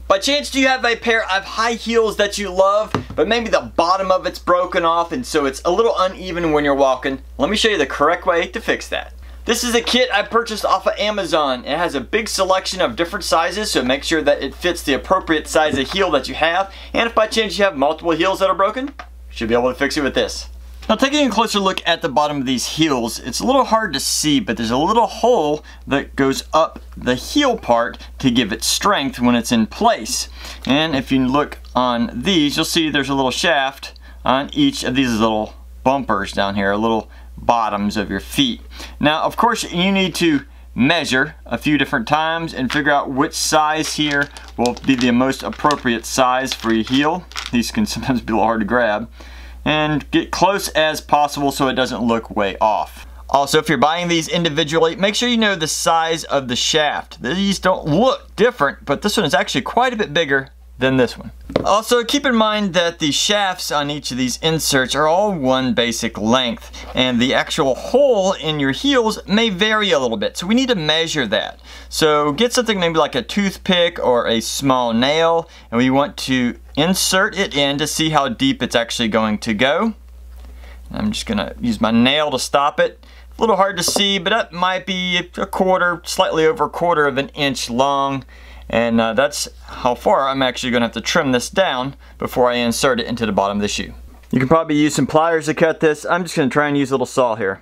By chance, do you have a pair of high heels that you love, but maybe the bottom of it's broken off and so it's a little uneven when you're walking? Let me show you the correct way to fix that. This is a kit I purchased off of Amazon. It has a big selection of different sizes, so make sure that it fits the appropriate size of heel that you have. And if by chance you have multiple heels that are broken, you should be able to fix it with this. Now, taking a closer look at the bottom of these heels, it's a little hard to see, but there's a little hole that goes up the heel part to give it strength when it's in place. And if you look on these, you'll see there's a little shaft on each of these little bumpers down here, little bottoms of your feet. Now, of course, you need to measure a few different times and figure out which size here will be the most appropriate size for your heel. These can sometimes be a little hard to grab. And get close as possible so it doesn't look way off. Also, if you're buying these individually, make sure you know the size of the shaft. These don't look different, but this one is actually quite a bit bigger than this one. Also, keep in mind that the shafts on each of these inserts are all one basic length, and the actual hole in your heels may vary a little bit, so we need to measure that. So get something maybe like a toothpick or a small nail, and we want to insert it in to see how deep it's actually going to go. I'm just gonna use my nail to stop it. A little hard to see, but that might be a quarter, slightly over a quarter of an inch long. And that's how far I'm actually going to have to trim this down before I insert it into the bottom of the shoe. You can probably use some pliers to cut this. I'm just going to try and use a little saw here.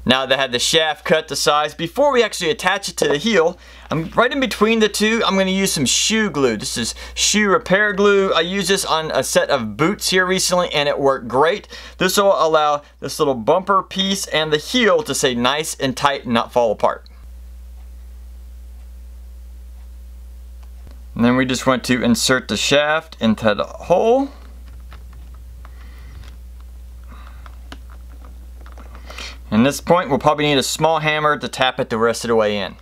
Now that I had the shaft cut to size, before we actually attach it to the heel, I'm right in between the two, I'm going to use some shoe glue. This is shoe repair glue. I used this on a set of boots here recently and it worked great. This will allow this little bumper piece and the heel to stay nice and tight and not fall apart. And then we just want to insert the shaft into the hole. At this point, we'll probably need a small hammer to tap it the rest of the way in.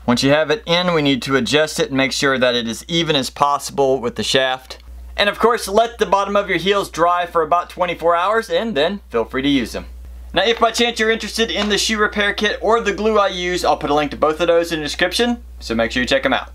Once you have it in, we need to adjust it and make sure that it is even as possible with the shaft. And of course, let the bottom of your heels dry for about 24 hours and then feel free to use them. Now, if by chance you're interested in the shoe repair kit or the glue I use, I'll put a link to both of those in the description, so make sure you check them out.